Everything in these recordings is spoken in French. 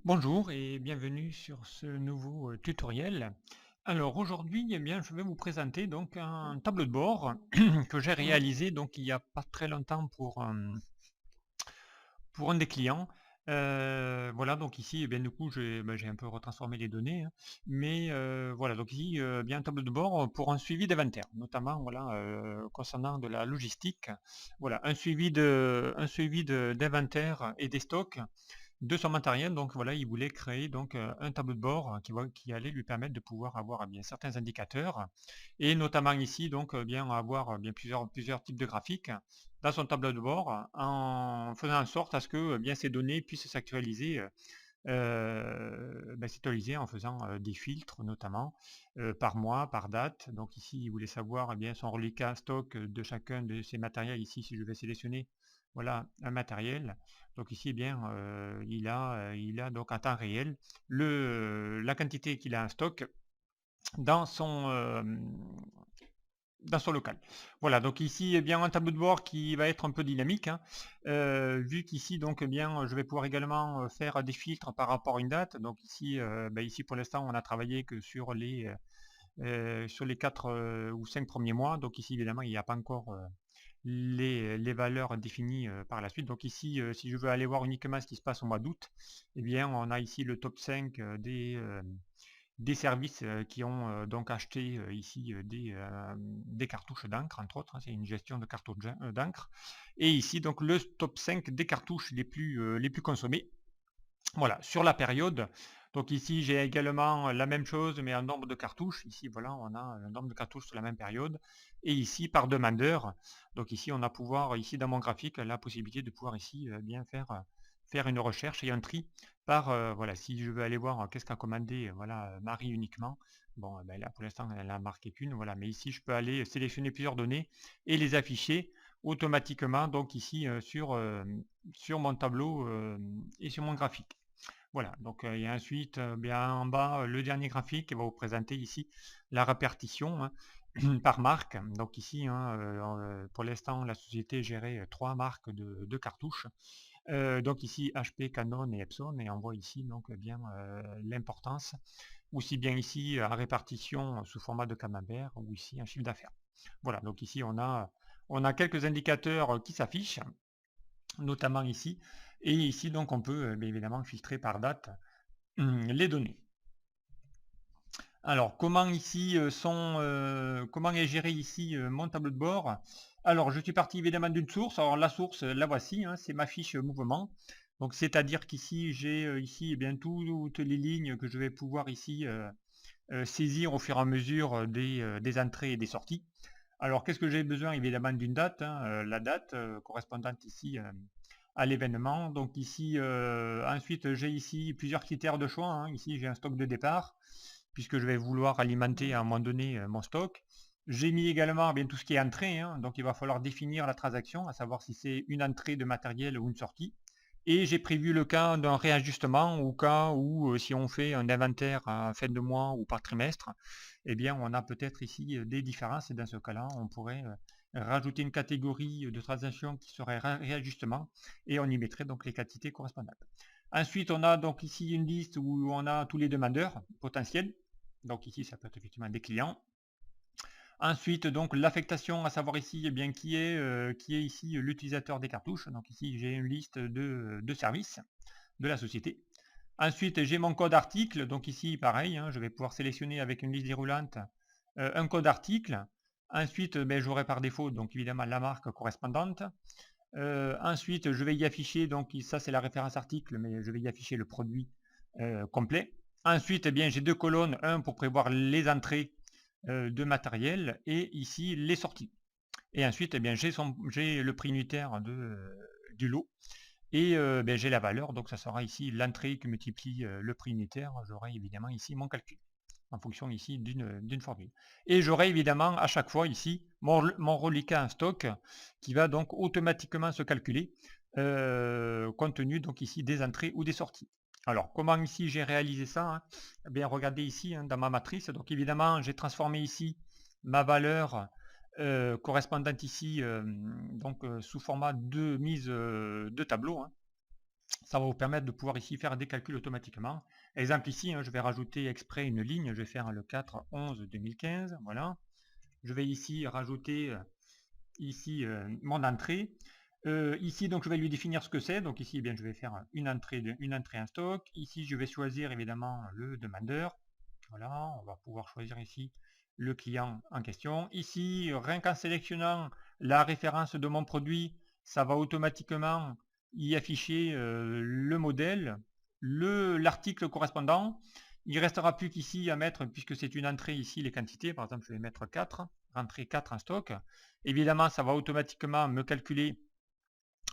Bonjour et bienvenue sur ce nouveau tutoriel. Alors aujourd'hui, eh bien, je vais vous présenter donc un tableau de bord que j'ai réalisé donc il n'y a pas très longtemps pour un des clients. Voilà, donc ici, eh bien, du coup, j'ai un peu retransformé les données, hein. Mais voilà, donc ici, bien un tableau de bord pour un suivi d'inventaire, notamment voilà, concernant de la logistique. Voilà, d'inventaire et des stocks de son matériel. Donc voilà, il voulait créer donc un tableau de bord qui allait lui permettre de pouvoir avoir bien certains indicateurs et notamment ici donc bien avoir bien plusieurs types de graphiques dans son tableau de bord en faisant en sorte à ce que bien ces données puissent s'actualiser s'actualiser en faisant des filtres notamment par mois, par date. Donc ici, il voulait savoir bien son reliquat stock de chacun de ces matériels. Ici, si je vais sélectionner voilà un matériel. Donc ici, eh bien, il a donc en temps réel la quantité qu'il a en stock dans dans son local. Voilà, donc ici, eh bien, un tableau de bord qui va être un peu dynamique, hein, vu qu'ici, donc, eh bien, je vais pouvoir également faire des filtres par rapport à une date. Donc ici, ici pour l'instant, on a travaillé que sur les 4 ou 5 premiers mois. Donc ici, évidemment, il n'y a pas encore les valeurs définies par la suite. Donc ici, si je veux aller voir uniquement ce qui se passe au mois d'août, eh bien, on a ici le top 5 des services qui ont donc acheté ici des cartouches d'encre, entre autres, hein, c'est une gestion de cartouches d'encre. Et ici, donc le top 5 des cartouches les plus consommées. Voilà, sur la période. Donc ici, j'ai également la même chose, mais un nombre de cartouches. Ici, voilà, on a un nombre de cartouches sur la même période. Et ici, par demandeur. Donc ici, on a pouvoir, ici dans mon graphique, la possibilité de pouvoir ici bien faire une recherche et un tri par, voilà, si je veux aller voir qu'est-ce qu'a commandé, voilà, Marie uniquement. Bon, ben là, pour l'instant, elle a marqué qu'une, voilà. Mais ici, je peux aller sélectionner plusieurs données et les afficher automatiquement, donc ici, sur mon tableau et sur mon graphique. Voilà, donc et ensuite, bien en bas, le dernier graphique qui va vous présenter ici la répartition hein, par marque. Donc ici, hein, pour l'instant, la société gérait 3 marques de cartouches. Donc ici, HP, Canon et Epson, et on voit ici donc bien l'importance, aussi bien ici la répartition sous format de camembert, ou ici un chiffre d'affaires. Voilà, donc ici on a quelques indicateurs qui s'affichent, notamment ici, et ici donc on peut bien évidemment filtrer par date les données. Alors, comment est géré ici mon tableau de bord? Alors, je suis parti évidemment d'une source. Alors, la source, la voici, hein, c'est ma fiche mouvement. Donc, c'est-à-dire qu'ici, j'ai ici eh bien toutes les lignes que je vais pouvoir ici saisir au fur et à mesure des entrées et des sorties. Alors, qu'est-ce que j'ai besoin? Évidemment d'une date, hein, la date correspondante ici à l'événement. Donc ici, ensuite, j'ai ici plusieurs critères de choix, hein. Ici, j'ai un stock de départ, puisque je vais vouloir alimenter à un moment donné mon stock. J'ai mis également bien tout ce qui est entrée, hein. Donc il va falloir définir la transaction, à savoir si c'est une entrée de matériel ou une sortie. Et j'ai prévu le cas d'un réajustement au cas où si on fait un inventaire à fin de mois ou par trimestre, eh bien on a peut-être ici des différences et dans ce cas-là, on pourrait rajouter une catégorie de transactions qui serait réajustement et on y mettrait donc les quantités correspondantes. Ensuite, on a donc ici une liste où on a tous les demandeurs potentiels. Donc ici, ça peut être effectivement des clients. Ensuite, donc l'affectation, à savoir ici, eh bien, qui est ici l'utilisateur des cartouches. Donc ici, j'ai une liste de services de la société. Ensuite, j'ai mon code article. Donc ici, pareil, hein, je vais pouvoir sélectionner avec une liste déroulante un code article. Ensuite, ben, j'aurai par défaut, donc évidemment, la marque correspondante. Ensuite, je vais y afficher, donc ça c'est la référence article, mais je vais y afficher le produit complet. Ensuite, eh bien, j'ai deux colonnes, un pour prévoir les entrées de matériel et ici les sorties. Et ensuite, eh bien, j'ai le prix unitaire du lot et ben, j'ai la valeur, donc ça sera ici l'entrée qui multiplie le prix unitaire. J'aurai évidemment ici mon calcul en fonction ici d'une formule. Et j'aurai évidemment à chaque fois ici mon reliquat en stock qui va donc automatiquement se calculer compte tenu donc ici des entrées ou des sorties. Alors comment ici j'ai réalisé ça hein? Eh bien regardez ici hein, dans ma matrice, donc évidemment j'ai transformé ici ma valeur correspondante ici donc sous format de mise de tableau hein. Ça va vous permettre de pouvoir ici faire des calculs automatiquement. Exemple ici, je vais rajouter exprès une ligne, je vais faire le 4-11-2015, voilà. Je vais ici rajouter ici mon entrée. Ici, donc, je vais lui définir ce que c'est. Donc ici, bien, je vais faire une entrée en stock. Ici, je vais choisir évidemment le demandeur. Voilà, on va pouvoir choisir ici le client en question. Ici, rien qu'en sélectionnant la référence de mon produit, ça va automatiquement y afficher le modèle, l'article correspondant. Il ne restera plus qu'ici à mettre, puisque c'est une entrée ici, les quantités. Par exemple, je vais mettre 4, rentrer 4 en stock. Évidemment, ça va automatiquement me calculer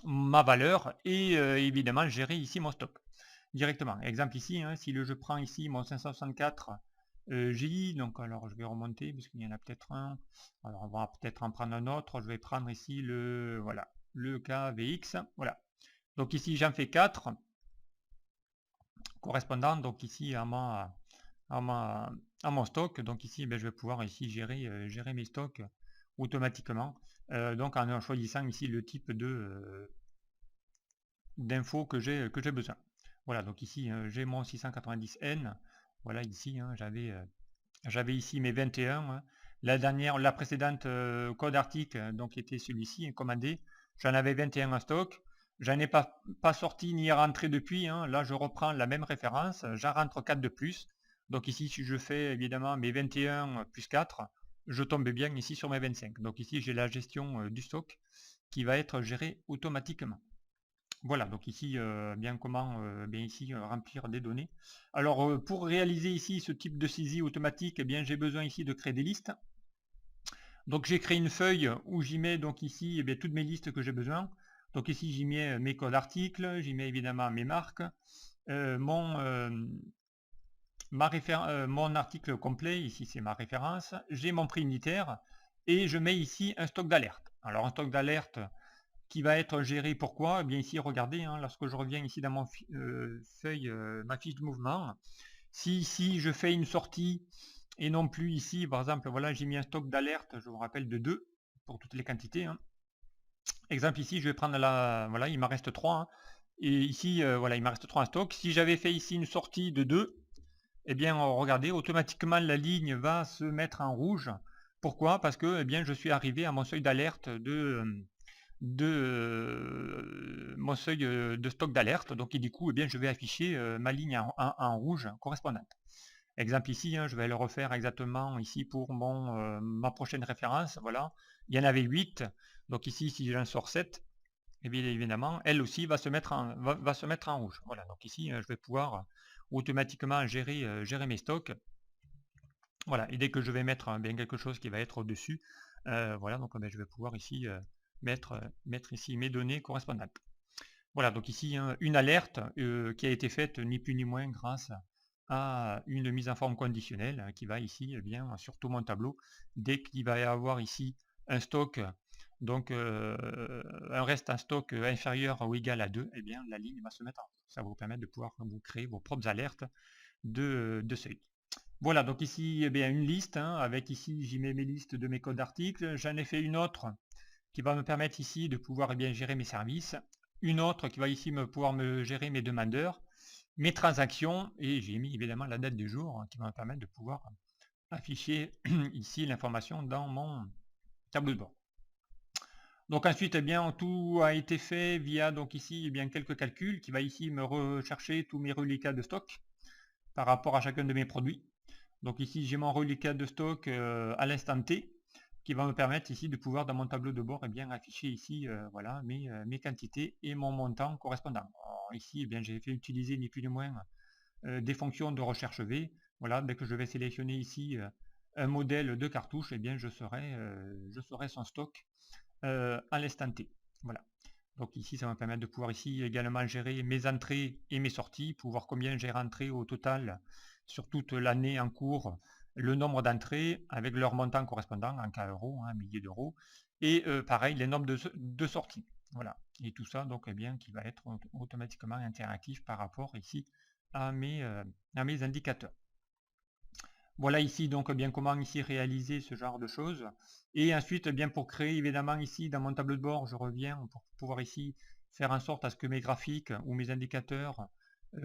ma valeur et évidemment gérer ici mon stock directement. Exemple ici, si je prends ici mon 564 GI, donc alors je vais remonter parce qu'il y en a peut-être un. Alors on va peut-être en prendre un autre. Je vais prendre ici le KVX. Voilà. Donc ici j'en fais 4 correspondant donc ici à mon stock. Donc ici je vais pouvoir ici gérer mes stocks automatiquement. Donc en choisissant ici le type d'infos que j'ai besoin. Voilà, donc ici j'ai mon 690N. Voilà, ici j'avais ici mes 21. La précédente code article donc était celui-ci commandé. J'en avais 21 en stock. J'en ai pas sorti ni rentré depuis. Là, je reprends la même référence. J'en rentre 4 de plus. Donc ici, si je fais évidemment mes 21 plus 4, je tombe bien ici sur mes 25. Donc ici, j'ai la gestion du stock qui va être gérée automatiquement. Voilà, donc ici, bien comment bien ici remplir des données. Alors, pour réaliser ici ce type de saisie automatique, eh bien j'ai besoin ici de créer des listes. Donc j'ai créé une feuille où j'y mets donc ici eh bien, toutes mes listes que j'ai besoin. Donc ici j'y mets mes codes articles, j'y mets évidemment mes marques, mon article complet, ici c'est ma référence, j'ai mon prix unitaire et je mets ici un stock d'alerte. Alors un stock d'alerte qui va être géré. Pourquoi? Eh bien ici, regardez, lorsque je reviens ici dans mon feuille, ma fiche de mouvement, si ici je fais une sortie et non plus ici, par exemple, voilà, j'ai mis un stock d'alerte, je vous rappelle, de 2 pour toutes les quantités. Exemple ici, je vais prendre voilà, il m'en reste 3. Et ici, voilà, il m'en reste 3 en stock. Si j'avais fait ici une sortie de 2, eh bien, regardez, automatiquement, la ligne va se mettre en rouge. Pourquoi? Parce que eh bien, je suis arrivé à mon seuil d'alerte de mon seuil de stock d'alerte. Donc, et du coup, eh bien, je vais afficher ma ligne en rouge correspondante. Exemple ici, je vais le refaire exactement ici pour ma prochaine référence. Voilà, il y en avait 8. Donc ici, si j'en sors 7, et bien évidemment, elle aussi va se mettre en rouge. Voilà, donc ici, je vais pouvoir automatiquement gérer mes stocks. Voilà, et dès que je vais mettre bien quelque chose qui va être au-dessus, voilà, donc je vais pouvoir ici mettre ici mes données correspondantes. Voilà, donc ici une alerte qui a été faite ni plus ni moins grâce à une mise en forme conditionnelle qui va ici bien sur tout mon tableau. Dès qu'il va y avoir ici un stock, donc un reste en stock inférieur ou égal à 2, eh bien la ligne va se mettre en route. Ça va vous permettre de pouvoir vous créer vos propres alertes de seuil. Voilà, donc ici, eh bien, une liste, avec ici, j'y mets mes listes de mes codes d'articles. J'en ai fait une autre qui va me permettre ici de pouvoir bien gérer mes services. Une autre qui va ici pouvoir me gérer mes demandeurs, mes transactions, et j'ai mis évidemment la date du jour qui va me permettre de pouvoir afficher ici l'information dans mon tableau de bord. Donc ensuite, eh bien, tout a été fait via donc ici eh bien, quelques calculs qui va ici me rechercher tous mes reliquats de stock par rapport à chacun de mes produits. Donc ici, j'ai mon reliquat de stock à l'instant T qui va me permettre ici de pouvoir dans mon tableau de bord eh bien, afficher ici voilà, mes quantités et mon montant correspondant. Alors, ici, eh bien, j'ai fait utiliser ni plus ni moins des fonctions de recherche V. Voilà, dès que je vais sélectionner ici un modèle de cartouche, eh bien, je saurai son stock à l'instant T. Voilà. Donc ici, ça va me permettre de pouvoir ici également gérer mes entrées et mes sorties, pour voir combien j'ai rentré au total sur toute l'année en cours, le nombre d'entrées avec leur montant correspondant en cas euros, milliers d'euros, et pareil, les nombres de sorties. Voilà. Et tout ça, donc, eh bien, qui va être automatiquement interactif par rapport ici à mes indicateurs. Voilà ici donc bien comment ici réaliser ce genre de choses. Et ensuite bien pour créer évidemment ici dans mon tableau de bord, je reviens pour pouvoir ici faire en sorte à ce que mes graphiques ou mes indicateurs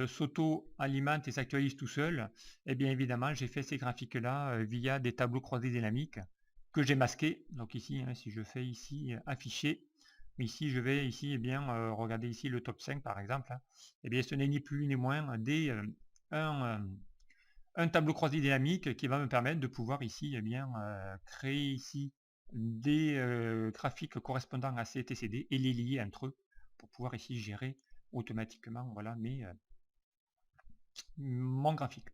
s'auto-alimentent et s'actualisent tout seuls, et bien évidemment j'ai fait ces graphiques là via des tableaux croisés dynamiques que j'ai masqués. Donc ici, hein, si je fais ici afficher, ici je vais ici regarder ici le top 5 par exemple, hein, et bien ce n'est ni plus ni moins un tableau croisé dynamique qui va me permettre de pouvoir ici créer ici des graphiques correspondant à ces TCD et les lier entre eux pour pouvoir ici gérer automatiquement voilà mon graphique.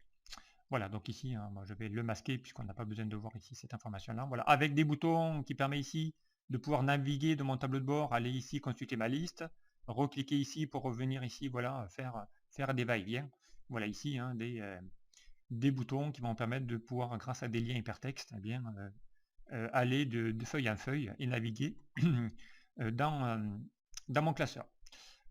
Voilà, donc ici hein, moi je vais le masquer puisqu'on n'a pas besoin de voir ici cette information là. Voilà, avec des boutons qui permettent ici de pouvoir naviguer de mon tableau de bord, aller ici consulter ma liste, recliquer ici pour revenir ici, voilà, faire des va-et-vient. Voilà ici hein, des boutons qui vont permettre de pouvoir, grâce à des liens hypertextes, aller de feuille en feuille et naviguer dans mon classeur.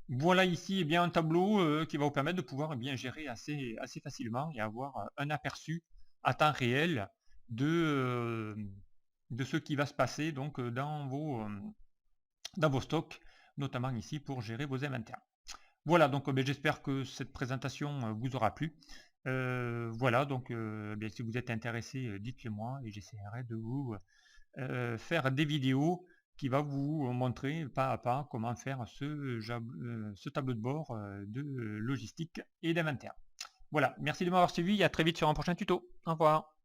Voilà ici un tableau qui va vous permettre de pouvoir gérer assez facilement et avoir un aperçu à temps réel de ce qui va se passer donc dans vos stocks, notamment ici pour gérer vos inventaires. Voilà, donc j'espère que cette présentation vous aura plu. Voilà, donc si vous êtes intéressé, dites-le moi et j'essaierai de vous faire des vidéos qui va vous montrer pas à pas comment faire ce tableau de bord de logistique et d'inventaire. Voilà, merci de m'avoir suivi et à très vite sur un prochain tuto. Au revoir.